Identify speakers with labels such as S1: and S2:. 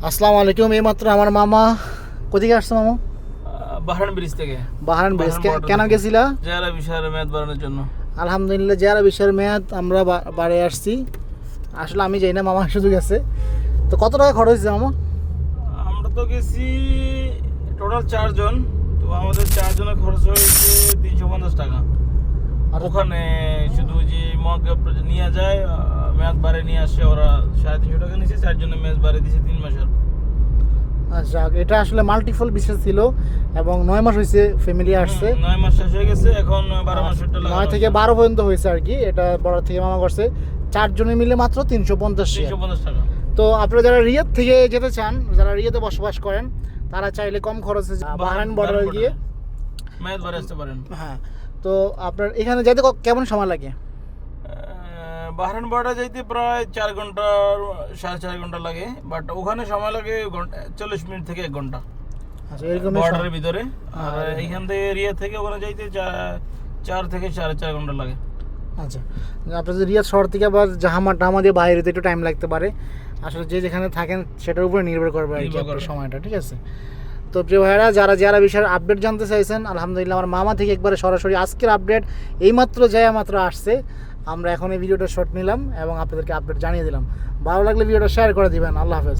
S1: আসসালামু আলাইকুম। এইমাত্র আমার মামা কোথেকে আসছে মামা?
S2: বাহরান ব্রিজ থেকে।
S1: বাহরান ব্রিজ।
S2: border
S1: কেন
S2: থেকে।
S1: গেছিলা?
S2: যারা বিশাল মেয়াদ বাড়ানোর জন্য।
S1: আলহামদুলিল্লাহ, যারা বিশাল মেয়াদ আমরা বাড়ি আসছি। আসলে আমি যাই না, মামা শুধু গেছে। তো কত টাকা খরচ হয়েছে মামা?
S2: আমরা তো গেছি টোটাল 4 জন। তো আমাদের 4 জনের খরচ হয়েছে 350 টাকা। আর ওখানে শুধু যে মগ নিয়ে যায় মেয়াদ বাড়ে নিয়ে আসে, ওরা 350 টাকা নিয়েছে, 4 জনের মেয়াদ বাড়ে দিয়েছে 3 মাসের।
S1: আচ্ছা, এটা আসলে মাল্টিপল বিষয় ছিল এবং 9 মাস হয়েছে ফ্যামিলি আসছে।
S2: 9 মাস শেষ হয়ে গেছে, এখন 12 মাসেরটা
S1: 9 থেকে 12 পর্যন্ত হয়েছে আর কি। এটা বড় থেকে মামা করছে 4 জনে মিলে মাত্র 350
S2: টাকা।
S1: তো আপনারা যারা রিয়াদ থেকে যেতে চান, যারা রিয়াদে বসবাস করেন, তারা চাইলে কম খরচে বাহরাইন বর্ডারে গিয়ে
S2: মেয়াদ বাড়ে আসতে পারেন।
S1: হ্যাঁ। তো আপনার এখানে যেতে কেমন সময় লাগে?
S2: বাহরাইন বর্ডার যাইতে প্রায় 4 ঘন্টা 4.5 ঘন্টা লাগে, বাট ওখানে সময় লাগে 40 মিনিট থেকে 1 ঘন্টা
S1: আচ্ছা, এরকম
S2: বর্ডারের ভিতরে। আর এইখান থেকে এরিয়া থেকে ওখানে যাইতে 4 থেকে 4.5 ঘন্টা লাগে।
S1: আচ্ছা, আপনার যদি রিয়াদ শহর থেকে আবার জাহামা দিয়ে বাইরে যেতে একটু টাইম লাগতে পারে। আসলে যে যেখানে থাকেন সেটার উপরে নির্ভর করবে আর কি আপনার সময়টা, ঠিক আছে? তো প্রিয় ভাইয়েরা, যারা বিষয়ের আপডেট জানতে চাইছেন, আলহামদুলিল্লাহ আমার মামা থেকে একবারে সরাসরি আজকের আপডেট এইমাত্র মাত্র আসছে। আমরা এখন এই ভিডিওটা শর্ট নিলাম এবং আপনাদেরকে আপডেট জানিয়ে দিলাম। ভালো লাগলে ভিডিওটা শেয়ার করে দিবেন। আল্লাহ হাফেজ।